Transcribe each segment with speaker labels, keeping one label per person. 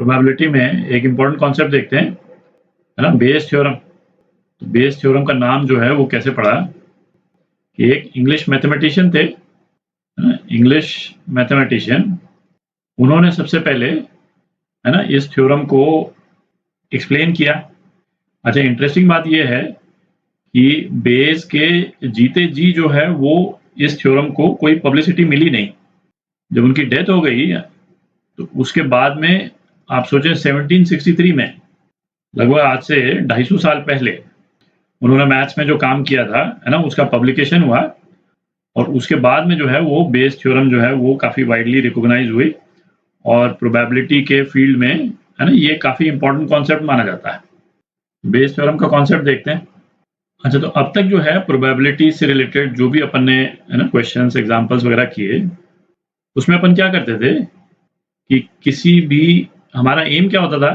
Speaker 1: Probability में एक important concept देखते हैं, है ना, बेयस थ्योरम। तो बेयस थ्योरम का नाम जो है वो कैसे पड़ा कि एक इंग्लिश मैथमेटिशियन थे, है ना, इंग्लिश मैथमेटिशियन, उन्होंने सबसे पहले, है ना, इस थ्योरम को एक्सप्लेन किया। अच्छा, इंटरेस्टिंग बात ये है कि बेयस के जीते जी जो है वो इस थ्योरम को कोई पब्लिसिटी मिली नहीं। जब उनकी डेथ हो गई तो उसके बाद में आप सोचें 1763 में, लगभग आज से 250 साल पहले, उन्होंने मैथ्स में जो काम किया था, है ना, उसका पब्लिकेशन हुआ और उसके बाद में जो है वो बेयस थ्योरम जो है वो काफ़ी वाइडली रिकॉग्नाइज हुई और प्रोबेबिलिटी के फील्ड में, है ना, ये काफ़ी इंपॉर्टेंट कॉन्सेप्ट माना जाता है। बेयस थ्योरम का कॉन्सेप्ट देखते हैं। अच्छा, तो अब तक जो है प्रोबेबिलिटी से रिलेटेड जो भी अपन ने, है ना, क्वेश्चंस एग्जांपल्स वगैरह किए, उसमें अपन क्या करते थे कि किसी भी, हमारा एम क्या होता था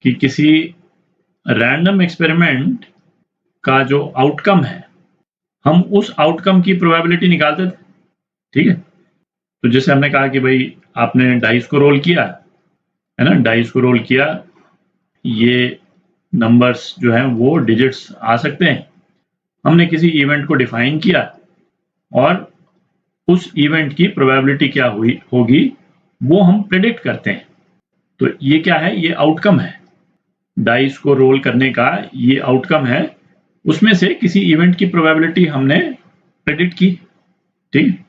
Speaker 1: कि किसी रैंडम एक्सपेरिमेंट का जो आउटकम है, हम उस आउटकम की प्रोबेबिलिटी निकालते थे। ठीक है, तो जैसे हमने कहा कि भाई आपने डाइस को रोल किया, है ना, डाइस को रोल किया, ये नंबर्स जो हैं वो डिजिट्स आ सकते हैं। हमने किसी इवेंट को डिफाइन किया और उस इवेंट की प्रोबेबिलिटी क्या हुई होगी वो हम प्रेडिक्ट करते हैं। तो ये क्या है, ये आउटकम है, डाइस को रोल करने का ये आउटकम है, उसमें से किसी इवेंट की प्रोबेबिलिटी हमने प्रेडिक्ट की। ठीक।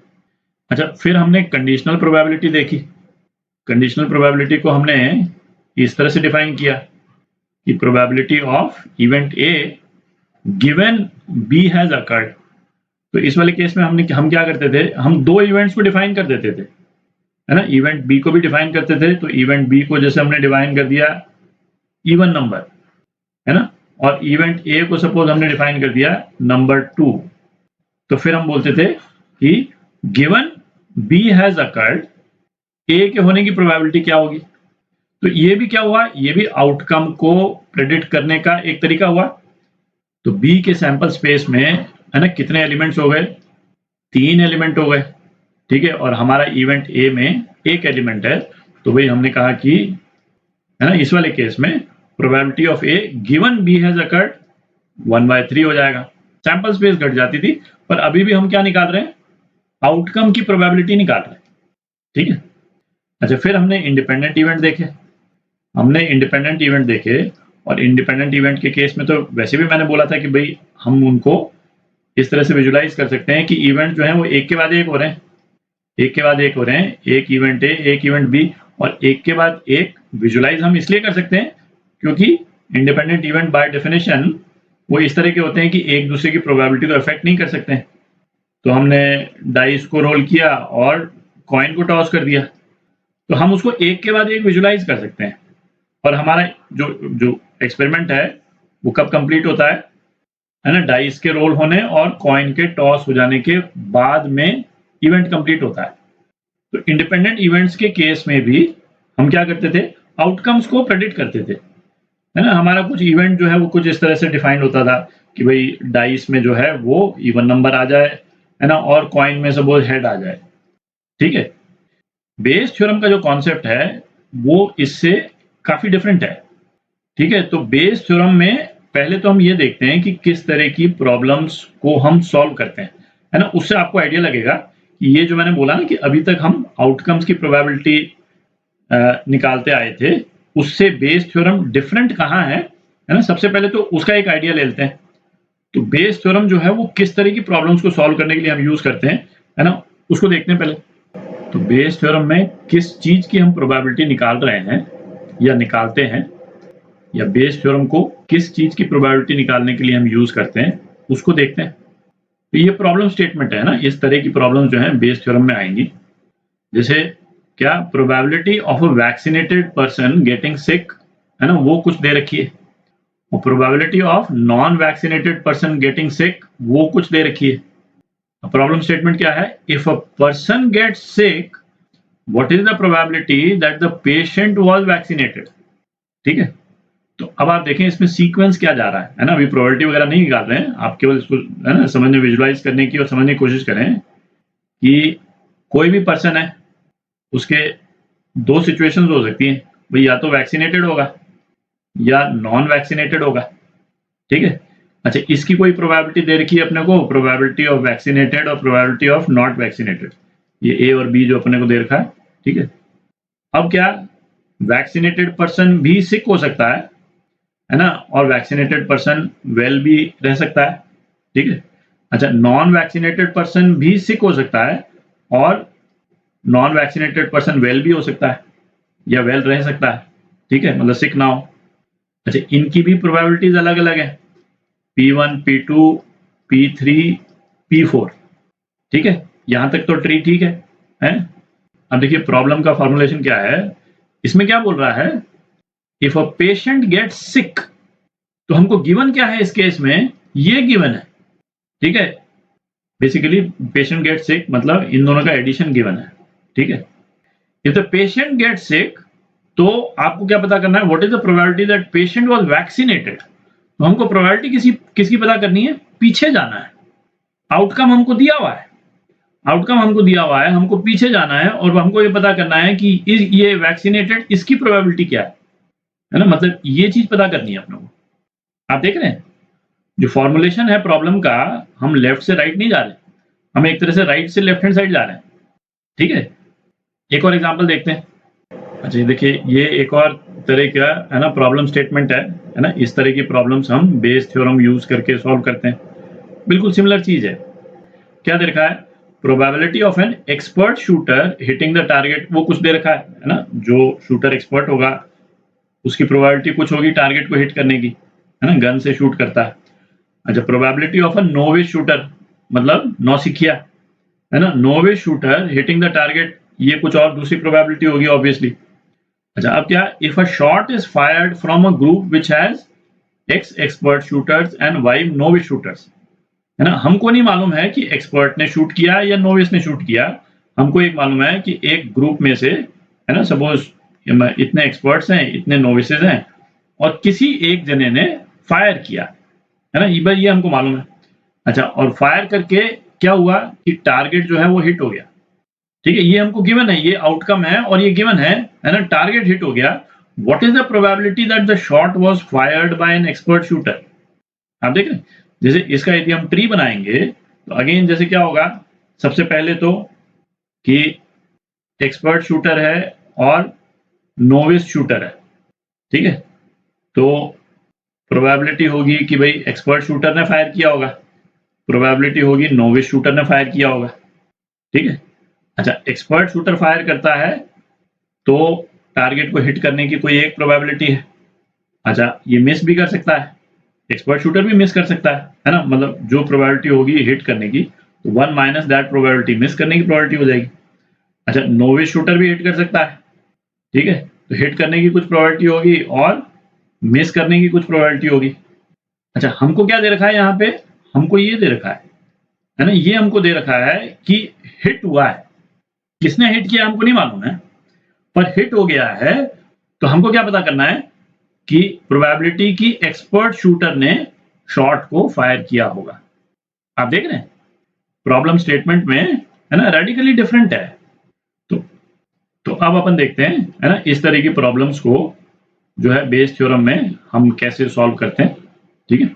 Speaker 1: अच्छा, फिर हमने कंडीशनल प्रोबेबिलिटी देखी। कंडीशनल प्रोबेबिलिटी को हमने इस तरह से डिफाइन किया कि probability of event A given B has occurred. तो इस वाले केस में हम क्या करते थे, हम दो इवेंट्स को डिफाइन कर देते थे, है ना, इवेंट बी को भी डिफाइन करते थे। तो इवेंट बी को जैसे हमने डिफाइन कर दिया इवन नंबर, है ना, और इवेंट ए को सपोज हमने डिफाइन कर दिया नंबर 2, तो फिर हम बोलते थे कि गिवन बी हैज अकर्ड, ए के होने की प्रोबेबिलिटी क्या होगी। तो ये भी क्या हुआ, ये भी आउटकम को प्रेडिक्ट करने का एक तरीका हुआ। तो बी के सैंपल स्पेस में, है ना, कितने एलिमेंट्स हो गए, 3 एलिमेंट हो गए। ठीक है, और हमारा इवेंट ए में एक एलिमेंट है, तो भाई हमने कहा कि, है ना, इस वाले केस में probability of A given B has occurred 1/3 हो जाएगा। सैंपल स्पेस घट जाती थी, पर अभी भी हम क्या निकाल रहे हैं, आउटकम की प्रोबेबिलिटी निकाल रहे हैं। ठीक है। अच्छा, फिर हमने इंडिपेंडेंट इवेंट देखे। और इंडिपेंडेंट इवेंट के केस में तो वैसे भी मैंने बोला था कि भाई हम उनको इस तरह से विजुलाइज कर सकते हैं कि इवेंट जो है वो एक के बाद एक हो रहे हैं, एक के बाद एक हो रहे हैं, एक इवेंट ए, एक इवेंट बी, और एक के बाद एक विजुलाइज हम इसलिए कर सकते हैं क्योंकि इंडिपेंडेंट इवेंट बाय डेफिनेशन वो इस तरह के होते हैं कि एक दूसरे की प्रोबेबिलिटी को अफेक्ट नहीं कर सकते हैं। तो हमने डाइस को रोल किया और कॉइन को टॉस कर दिया, तो हम उसको एक के बाद एक विजुलाइज कर सकते हैं। और हमारा जो एक्सपेरिमेंट है वो कब कंप्लीट होता है ना, डाइस के रोल होने और कॉइन के टॉस हो जाने के बाद में इवेंट कंप्लीट होता है। तो इंडिपेंडेंट इवेंट्स के केस में भी हम क्या करते थे, आउटकम्स को प्रेडिक्ट करते थे, है ना। हमारा कुछ इवेंट जो है वो कुछ इस तरह से डिफाइंड होता था कि भाई डाइस में जो है वो इवन नंबर आ जाए, है ना, और कॉइन में सपोज हेड आ जाए। ठीक है। बेयस थ्योरम का जो कॉन्सेप्ट है वो इससे काफी डिफरेंट है। ठीक है, तो बेयस थ्योरम में पहले तो हम ये देखते हैं कि किस तरह की प्रॉब्लम्स को हम सॉल्व करते हैं, है ना। उससे आपको आइडिया लगेगा कि ये जो मैंने बोला ना कि अभी तक हम आउटकम्स की प्रोबेबिलिटी निकालते आए थे, उससे बेयस थ्योरम डिफरेंट कहाँ है ना। सबसे पहले तो उसका एक आइडिया ले लेते हैं। तो बेयस थ्योरम जो है वो किस तरह की प्रॉब्लम्स को सॉल्व करने के लिए हम यूज करते हैं, है ना, उसको देखते हैं पहले। तो बेयस थ्योरम में किस चीज की हम प्रोबेबिलिटी निकाल रहे हैं या निकालते हैं, या बेयस थ्योरम को किस चीज की प्रोबेबिलिटी निकालने के लिए हम यूज करते हैं, उसको देखते हैं। तो ये प्रॉब्लम स्टेटमेंट है ना, इस तरह की प्रॉब्लम जो है बेयस थ्योरम में आएंगी। जैसे क्या, probability of a vaccinated person getting sick, है ना, वो कुछ दे रखी है, और probability of non vaccinated person getting sick वो कुछ दे रखी है। प्रॉब्लम स्टेटमेंट क्या है, if a person gets sick what is the probability that the patient was vaccinated. ठीक है, तो अब आप देखें इसमें सीक्वेंस क्या जा रहा है ना। अभी प्रोबेबिलिटी वगैरह नहीं निकाल रहे हैं, आप केवल इसको, है ना, समझने, विजुलाइज करने की और समझने की कोशिश करें कि कोई भी पर्सन है, उसके दो सिचुएशंस हो सकती हैं। भाई या तो वैक्सीनेटेड होगा या नॉन वैक्सीनेटेड होगा, ठीक है। अच्छा, इसकी कोई प्रोबेबिलिटी दे रखी है अपने को, प्रोबेबिलिटी ऑफ वैक्सीनेटेड और प्रोबेबिलिटी ऑफ नॉट वैक्सीनेटेड, ये ए और बी जो अपने को दे रखा है, ठीक है। अब क्या, वैक्सीनेटेड पर्सन भी सिक हो सकता है ना, और वैक्सीनेटेड पर्सन वेल भी रह सकता है, ठीक है। अच्छा, नॉन वैक्सीनेटेड पर्सन भी सिक हो सकता है और नॉन वैक्सीनेटेड पर्सन वेल भी हो सकता है या वेल रह सकता है, ठीक है, मतलब सिक ना हो। अच्छा, इनकी भी प्रोबेबिलिटीज अलग अलग है, P1, P2, P3, P4, ठीक है। यहां तक तो ट्री ठीक है? अब देखिए प्रॉब्लम का फॉर्मुलेशन क्या है, इसमें क्या बोल रहा है, इफ अ पेशेंट गेट्स सिक, तो हमको गिवन क्या है इस केस में, ये गिवन है, ठीक है। बेसिकली पेशेंट गेट सिक मतलब इन दोनों का एडिशन गिवन है, ठीक है। If the patient get sick, तो आपको क्या पता करना है, what is the probability that patient was vaccinated. तो हमको प्रोबेबिलिटी किसकी पता करनी है, पीछे जाना है। आउटकम हमको दिया हुआ है, हमको पीछे जाना है और हमको ये पता करना है कि ये वैक्सीनेटेड, इसकी प्रोबेबिलिटी क्या है ना, मतलब ये चीज पता करनी है अपने को। आप देख रहे हैं जो फॉर्मुलेशन है प्रॉब्लम का, हम लेफ्ट से राइट नहीं जा रहे, हम एक तरह से राइट से लेफ्ट हैंड साइड जा रहे हैं, ठीक है। एक और एग्जांपल देखते हैं। अच्छा, ये देखिए, ये एक और तरह का है ना प्रॉब्लम स्टेटमेंट है ना। इस तरह की प्रॉब्लम्स हम बेस थ्योरम यूज करके सॉल्व करते हैं। बिल्कुल सिमिलर चीज है। क्या दे रखा है, probability of an expert shooter hitting the target, वो कुछ दे रखा है ना, जो शूटर एक्सपर्ट होगा उसकी प्रोबेबिलिटी कुछ होगी टारगेट को हिट करने की, है ना, गन से शूट करता है। अच्छा, probability of a novice shooter, मतलब नौसिखिया, है ना, novice shooter hitting the target, ये कुछ और दूसरी प्रोबेबिलिटी होगी ऑब्वियसली। अच्छा, अब क्या, if a shot is fired from a group which has x expert shooters and y novice shooters, है ना, हमको नहीं मालूम है कि एक्सपर्ट ने शूट किया या नोविस ने शूट किया, हमको एक मालूम है कि एक ग्रुप में से, है ना, सपोज इतने एक्सपर्ट्स हैं, इतने नोविसेस हैं और किसी एक जने ने फायर किया, है ना, ये हमको मालूम है। अच्छा, और फायर करके क्या हुआ कि टारगेट जो है वो हिट हो गया, ठीक है, ये हमको गिवन है, ये आउटकम है और ये गिवन है ना, टारगेट हिट हो गया। What is the probability that the shot was fired by an expert shooter. आप देख रहे हैं, जैसे इसका यदि हम ट्री बनाएंगे तो अगेन जैसे क्या होगा, सबसे पहले तो कि एक्सपर्ट शूटर है और नोविस शूटर है, ठीक है। तो प्रोबेबिलिटी होगी कि भाई एक्सपर्ट शूटर ने फायर किया होगा, प्रोबेबिलिटी होगी नोविस शूटर ने फायर किया होगा, ठीक है। अच्छा, एक्सपर्ट शूटर फायर करता है तो टारगेट को हिट करने की कोई एक प्रोबेबिलिटी है। अच्छा, ये मिस भी कर सकता है, एक्सपर्ट शूटर भी मिस कर सकता है ना, मतलब जो प्रोबेबिलिटी होगी हिट करने की, तो 1 माइनस दैट प्रोबेबिलिटी, मिस करने की प्रोबेबिलिटी हो जाएगी। अच्छा, नोविस शूटर भी हिट कर सकता है, ठीक है, तो हिट करने की कुछ प्रोबेबिलिटी होगी और मिस करने की कुछ प्रोबेबिलिटी होगी। अच्छा, हमको क्या दे रखा है यहाँ पे, हमको ये दे रखा है ना, ये हमको दे रखा है कि हिट हुआ है, किसने हिट किया हमको नहीं मालूम है, पर हिट हो गया है। तो हमको क्या पता करना है कि प्रोबेबिलिटी की एक्सपर्ट शूटर ने शॉट को फायर किया होगा। आप देख रहे हैं प्रॉब्लम स्टेटमेंट में, है ना, रेडिकली डिफरेंट है। तो तो अब अपन देखते हैं, है ना, इस तरह की प्रॉब्लम्स को जो है बेस थ्योरम में हम कैसे सॉल्व करते हैं, ठीक है।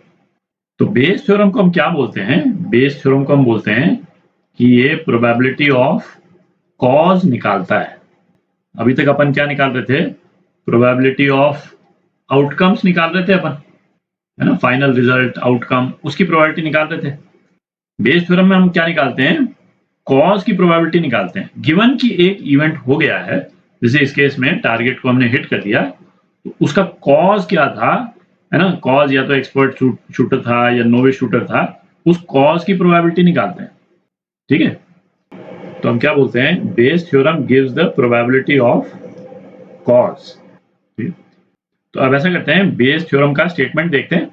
Speaker 1: तो बेस थ्योरम को हम क्या बोलते हैं, बेस थ्योरम को हम बोलते हैं कि ये प्रोबेबिलिटी ऑफ कॉज निकालता है। अभी तक अपन क्या निकाल रहे थे, प्रोबेबिलिटी ऑफ आउटकम्स निकाल रहे थे अपन, है ना, फाइनल रिजल्ट आउटकम, उसकी प्रोबेबिलिटी निकाल रहे थे। बेस थ्योरम में हम क्या निकालते हैं, कॉज की प्रोबेबिलिटी निकालते हैं। गिवन की एक इवेंट हो गया है, जैसे इस केस में टारगेट को हमने हिट कर दिया, तो उसका कॉज क्या था, है ना, कॉज या तो एक्सपर्ट शूटर था या नोविस शूटर था, उस कॉज की प्रोबेबिलिटी निकालते हैं, ठीक है। तो हम क्या बोलते हैं, Bayes theorem gives the probability of cause. तो अब ऐसा करते हैं, बेस थ्योरम का स्टेटमेंट देखते हैं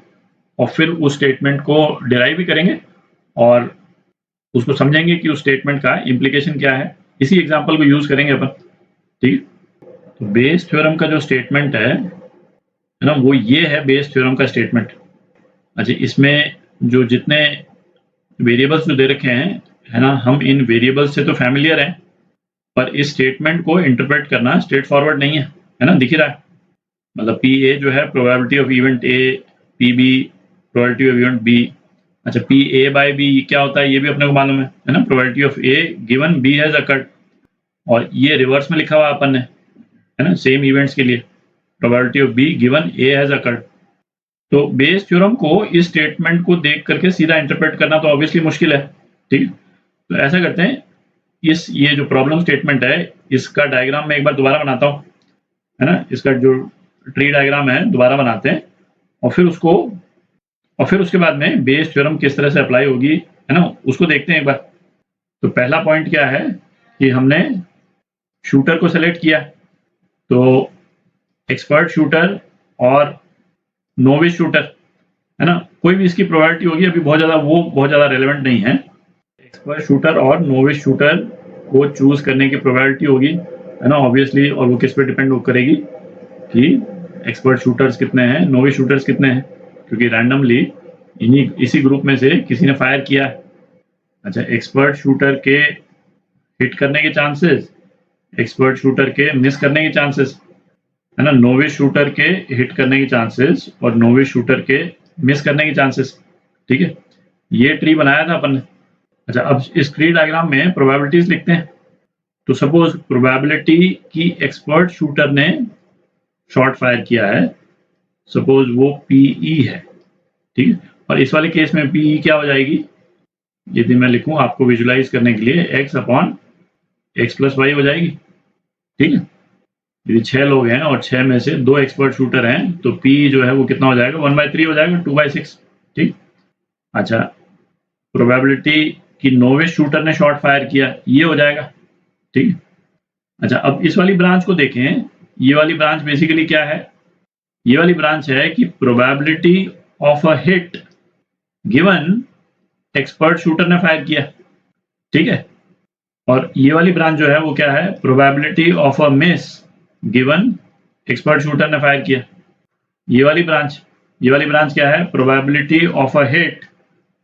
Speaker 1: और फिर उस स्टेटमेंट को डिराइव भी करेंगे और उसको समझेंगे कि उस स्टेटमेंट का इम्प्लीकेशन क्या है। इसी एग्जांपल को यूज करेंगे अपन, ठीक है। तो बेस थ्योरम का जो स्टेटमेंट है ना, वो ये है बेस थ्योरम का स्टेटमेंट। अच्छा, इसमें जो जितने वेरिएबल्स जो दे रखे हैं, है ना, हम इन वेरिएबल्स से तो फैमिलियर हैं, पर इस स्टेटमेंट को इंटरप्रेट करना स्ट्रेट फॉरवर्ड नहीं है है ना, दिख ही रहा है। मतलब पी ए जो है probability of event A, P B probability of event B. अच्छा, पी ए बाय बी क्या होता है ये भी अपने को मालूम है ना, probability of A given B has occurred. और ये रिवर्स में लिखा हुआ अपन ने, है ना, सेम इवेंट्स के लिए probability of be given A has occurred. तो बेस थ्योरम को इस स्टेटमेंट को देख करके सीधा इंटरप्रेट करना तो ऑब्वियसली मुश्किल है, ठीक है। तो ऐसा करते हैं, ये जो प्रॉब्लम स्टेटमेंट है इसका डायग्राम मैं एक बार दोबारा बनाता हूँ, है ना, इसका जो ट्री डायग्राम है दोबारा बनाते हैं और फिर उसके बाद में बेस थ्योरम किस तरह से अप्लाई होगी, है ना, उसको देखते हैं एक बार। तो पहला पॉइंट क्या है कि हमने शूटर को सेलेक्ट किया, तो एक्सपर्ट शूटर और नोविस शूटर, है ना, कोई भी इसकी प्रोबेबिलिटी होगी अभी बहुत ज़्यादा रेलेवेंट नहीं है। एक्सपर्ट शूटर और नोविस शूटर को चूज करने की प्रोबेबिलिटी होगी, है ना, ऑब्वियसली। और वो किस पे डिपेंड करेगी कि एक्सपर्ट शूटर्स कितने हैं, नोविस शूटर्स कितने हैं, क्योंकि रैंडमली इसी ग्रुप में से किसी ने फायर किया है। अच्छा, एक्सपर्ट शूटर के हिट करने के चांसेस, एक्सपर्ट शूटर के मिस करने के चांसेस, है ना, नोविस शूटर के हिट करने के चांसेस और नोविस शूटर के मिस करने के चांसेस, ठीक है। ये ट्री बनाया था अपन ने। अच्छा, अब इस ट्री डायग्राम में प्रोबेबिलिटीज लिखते हैं। तो सपोज प्रोबेबिलिटी कि एक्सपर्ट शूटर ने शॉट फायर किया है, सपोज वो पीई है, ठीक है। और इस वाले केस में पीई क्या हो जाएगी, यदि मैं लिखूं आपको विजुलाइज करने के लिए, x upon x plus y हो जाएगी, ठीक है। यदि 6 लोग हैं और 6 में से 2 एक्सपर्ट शूटर हैं तो p जो है वो कितना हो जाएगा, 1/3 हो जाएगा, 2/6, ठीक। अच्छा, प्रोबेबिलिटी कि नोविस शूटर ने शॉट फायर किया, ये हो जाएगा, ठीक। अच्छा, अब इस वाली ब्रांच को देखें। ये वाली ब्रांच बेसिकली क्या है, ये वाली ब्रांच है कि probability of a hit given expert shooter ने फायर किया, ठीक है। और ये वाली ब्रांच जो है वो क्या है, probability of a miss given expert shooter ने फायर किया। ये वाली ब्रांच क्या है, probability of a hit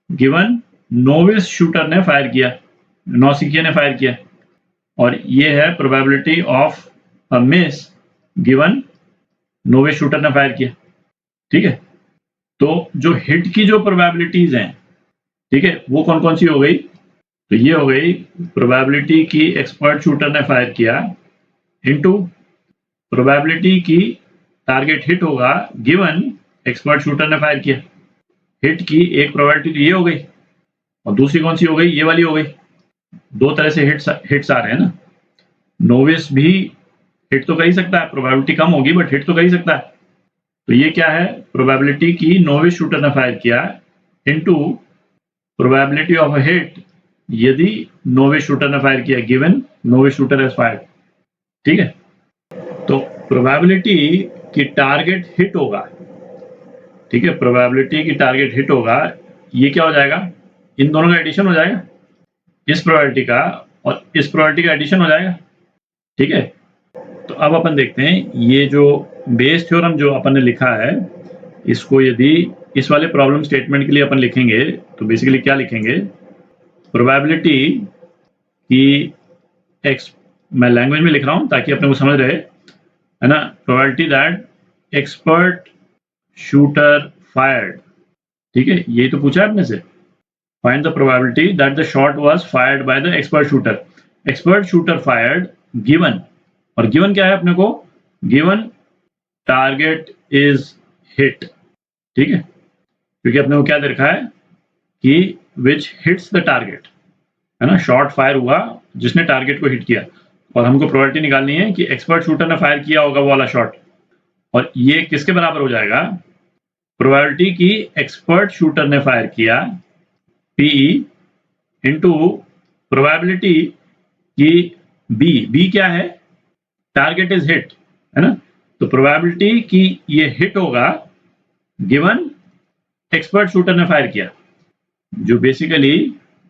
Speaker 1: given novice shooter ने फायर किया, नौसिखिया ने फायर किया। और ये है probability of a miss given novice shooter ने फायर किया, ठीक है। तो जो हिट की जो प्रोबेबिलिटीज हैं, ठीक है, वो कौन कौन सी हो गई, तो ये हो गई प्रोबेबिलिटी की एक्सपर्ट शूटर ने फायर किया इनटू प्रोबेबिलिटी की टारगेट हिट होगा गिवन एक्सपर्ट शूटर ने फायर किया। हिट की एक प्रोबेबिलिटी तो ये हो गई और दूसरी कौन सी हो गई, ये वाली हो गई। दो तरह से हिट्स आ रहे हैं ना, नोविस भी हिट तो कर ही सकता है, प्रोबेबिलिटी कम होगी बट हिट तो कर ही सकता है। तो ये क्या है, प्रोबेबिलिटी की नोविस शूटर ने फायर किया into probability of a hit यदि नोविस शूटर ने फायर किया given novice shooter has fired, ठीक है। तो प्रोबेबिलिटी कि टारगेट हिट होगा, ठीक है, प्रोबेबिलिटी की टारगेट हिट होगा, ये क्या हो जाएगा, इन दोनों का एडिशन हो जाएगा, इस प्रोबेबिलिटी का और इस प्रोबेबिलिटी का एडिशन हो जाएगा, ठीक है। तो अब अपन देखते हैं ये जो बेस थ्योरम जो अपन ने लिखा है, इसको यदि इस वाले प्रॉब्लम स्टेटमेंट के लिए अपन लिखेंगे तो बेसिकली क्या लिखेंगे, प्रोबेबिलिटी कि एक्स, मैं लैंग्वेज में लिख रहा हूं ताकि अपने को समझ रहे, है ना, probability that expert shooter fired, ठीक है, यही तो पूछा है अपने से। Find the probability that the shot was fired by the expert shooter. Expert shooter fired given, और गिवन क्या है अपने को, गिवन टारगेट इज हिट, ठीक है, क्योंकि अपने को क्या दे रखा है कि विच हिट्स द टारगेट, है ना, शॉट फायर हुआ जिसने टारगेट को हिट किया। और हमको प्रोबेबिलिटी निकालनी है कि एक्सपर्ट शूटर ने फायर किया होगा वो वाला शॉट, और ये किसके बराबर हो जाएगा, प्रोबेबिलिटी की एक्सपर्ट शूटर ने फायर किया पीई इनटू प्रोबेबिलिटी की बी क्या है, टारगेट इज हिट, है ना। तो प्रोबेबिलिटी कि ये हिट होगा गिवन एक्सपर्ट शूटर ने फायर किया, जो बेसिकली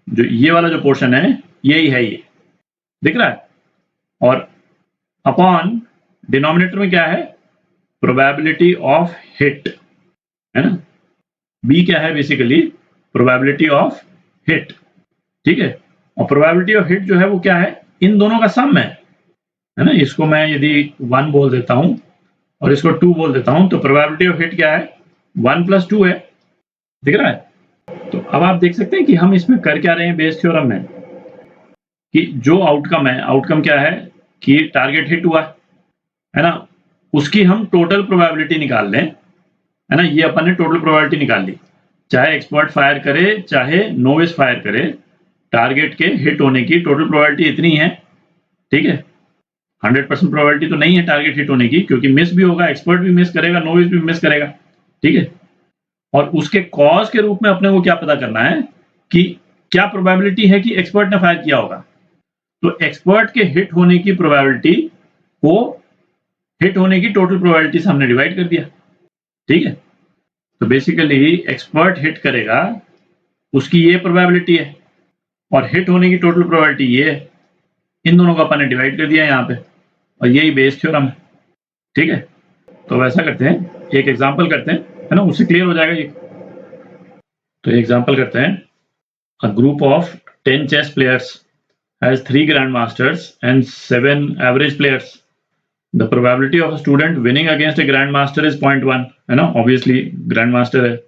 Speaker 1: जो ये वाला जो पोर्शन है यही है, ये दिख रहा है। और अपॉन डिनोमिनेटर में क्या है, प्रोबेबिलिटी ऑफ हिट, है ना, बी क्या है, बेसिकली प्रोबेबिलिटी ऑफ हिट, ठीक है। और प्रोबेबिलिटी ऑफ हिट जो है वो क्या है, इन दोनों का सम है है ना, इसको मैं यदि 1 बोल देता हूं और इसको 2 बोल देता हूं, तो प्रोबेबिलिटी ऑफ हिट क्या है, 1 + 2 है, दिख रहा है। तो अब आप देख सकते हैं कि हम इसमें कर क्या रहे हैं बेस थ्योरम में, कि जो आउटकम है, आउटकम क्या है कि टारगेट हिट हुआ है ना, उसकी हम टोटल प्रोबेबिलिटी निकाल लें, है ना। ये अपन ने टोटल प्रोबेबिलिटी निकाल ली, चाहे एक्सपर्ट फायर करे चाहे नोविस फायर करे, टारगेट के हिट होने की टोटल प्रोबेबिलिटी इतनी है, ठीक है। 100% प्रोबेबिलिटी तो नहीं है टारगेट हिट होने की, क्योंकि मिस भी होगा, एक्सपर्ट भी मिस करेगा, नोविस भी मिस करेगा, ठीक है। और उसके कॉज के रूप में अपने को क्या पता करना है कि क्या प्रोबेबिलिटी है कि एक्सपर्ट ने फायर किया होगा। तो एक्सपर्ट के हिट होने की प्रोबेबिलिटी को हिट होने की टोटल प्रोबेबिलिटी से हमने डिवाइड कर दिया, ठीक है। तो बेसिकली एक्सपर्ट हिट करेगा, उसकी ये प्रोबेबिलिटी है, और हिट होने की टोटल प्रोबेबिलिटी ये है। इन दोनों को अपन ने डिवाइड कर दिया यहाँ पे, और यही बेस थ्योरम है, ठीक है। तो वैसा करते हैं, एक एग्जांपल करते हैं, है ना, उससे क्लियर हो जाएगा ये। तो एग्जांपल करते हैं, a group of 10 chess players has 3 grandmasters and 7 average players. The probability of a student winning against a grandmaster is 0.1, है ना, obviously grandmaster है,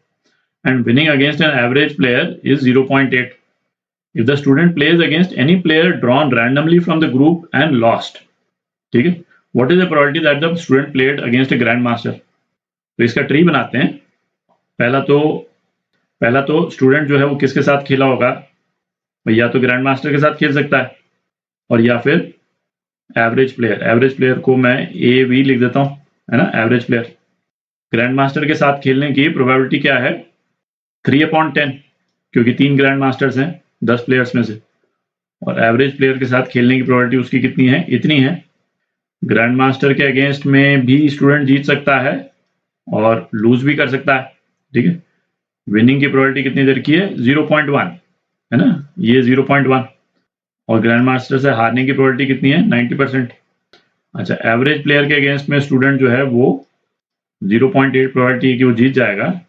Speaker 1: and winning against an average player is 0.8. If the student plays against any player drawn randomly from the group and lost, ठीक है, what is the probability that the student played against a grandmaster? तो इसका tree बनाते हैं। पहला तो student जो है वो किसके साथ खेला होगा, या तो ग्रैंड मास्टर के साथ खेल सकता है, और या फिर एवरेज प्लेयर को मैं ए वी लिख देता हूँ, है ना, एवरेज प्लेयर। ग्रैंड मास्टर के साथ खेलने की प्रोबेबिलिटी क्या है, 3/10, क्योंकि 3 ग्रैंड मास्टर्स हैं 10 प्लेयर्स में से, और एवरेज प्लेयर के साथ खेलने की प्रोबेबिलिटी उसकी कितनी है, इतनी है। ग्रैंड मास्टर के अगेंस्ट में भी स्टूडेंट जीत सकता है और लूज भी कर सकता है, ठीक है। विनिंग की प्रोबेबिलिटी कितनी देर की है, 0.1, है ना, ये 0.1, और ग्रैंड मास्टर से हारने की प्रोबेबिलिटी कितनी है, 90%। अच्छा, एवरेज प्लेयर के अगेंस्ट में स्टूडेंट जो है वो 0.8 प्रोबेबिलिटी है कि वो जीत जाएगा,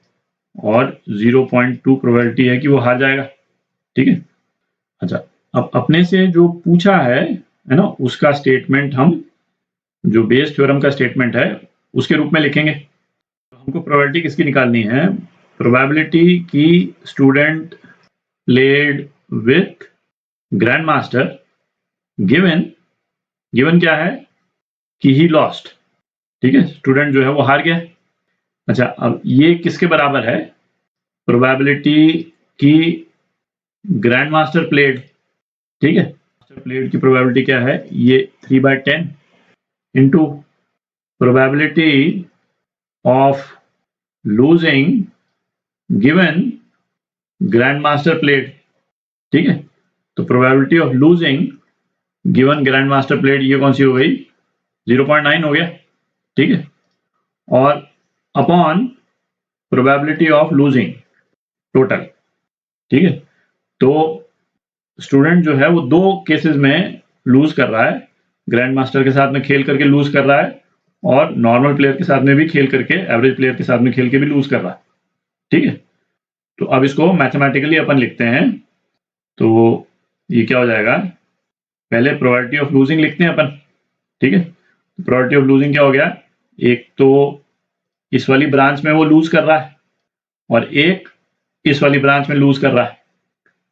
Speaker 1: और 0.2 प्रोबेबिलिटी है कि वो हार जाएगा, ठीक है। अच्छा, अब अपने से जो पूछा है ना, उसका स्टेटमेंट हम, जो बेस थ्योरम का स्टेटमेंट है, उसके रूप में लिखेंगे। तो हमको प्रोबेबिलिटी किसकी निकालनी है, प्रोबेबिलिटी की student played with grand master given क्या है कि ही लॉस्ट, ठीक है, स्टूडेंट जो है वो हार गया। अच्छा, अब ये किसके बराबर है, प्रोबेबिलिटी की ग्रैंड मास्टर प्लेड, ठीक है। मास्टर प्लेड की प्रोबेबिलिटी क्या है, ये 3/10 into probability of losing given grand master played, ठीक है। तो probability of losing given grand master played ये कौन सी हो गई, 0.9 हो गया, ठीक है, और upon probability of losing total, ठीक है। तो स्टूडेंट जो है वो 2 केसेस में लूज कर रहा है, ग्रैंड मास्टर के साथ में खेल करके लूज कर रहा है, और नॉर्मल प्लेयर के साथ में भी खेल करके, एवरेज प्लेयर के साथ में खेल के भी लूज कर रहा है, ठीक है। तो अब इसको मैथमेटिकली अपन लिखते हैं, तो ये क्या हो जाएगा, पहले प्रोबेबिलिटी ऑफ लूजिंग लिखते हैं अपन, ठीक है। प्रोबेबिलिटी ऑफ लूजिंग क्या हो गया, एक तो इस वाली ब्रांच में वो लूज कर रहा है, और एक इस वाली ब्रांच में लूज कर रहा है,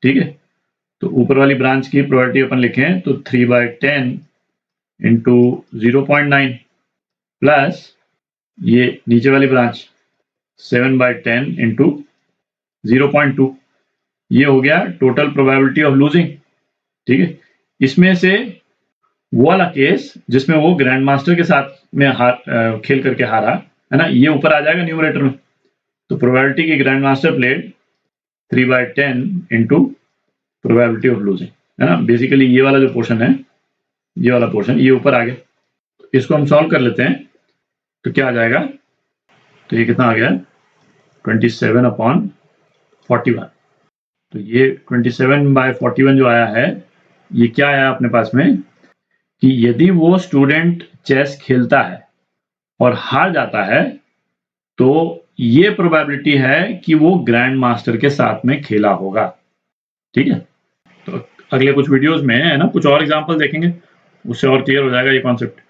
Speaker 1: ठीक है। तो ऊपर वाली ब्रांच की प्रोबेबिलिटी अपन लिखें तो 3/10 इंटू 0.9 प्लस ये नीचे वाली ब्रांच 7/10 इंटू 0.2, ये हो गया टोटल प्रोबेबिलिटी ऑफ लूजिंग, ठीक है। इसमें से वो वाला केस जिसमें वो ग्रैंड मास्टर के साथ में खेल करके हारा, है ना, ये ऊपर आ जाएगा न्यूमरेटर में। तो प्रोबेबिलिटी की grand master played 3/10 into probability of losing, है ना। बेसिकली ये वाला जो पोर्शन है, ये वाला पोर्शन ये ऊपर आ गया। इसको हम सॉल्व कर लेते हैं, तो क्या आ जाएगा, तो ये कितना आ गया, 27/41। तो ये 27/41 जो आया है, ये क्या आया अपने पास में, कि यदि वो स्टूडेंट चेस खेलता है और हार जाता है, तो ये प्रोबेबिलिटी है कि वो ग्रैंड मास्टर के साथ में खेला होगा, ठीक है। तो अगले कुछ वीडियोस में, है ना, कुछ और एग्जांपल देखेंगे, उससे और क्लियर हो जाएगा ये कॉन्सेप्ट।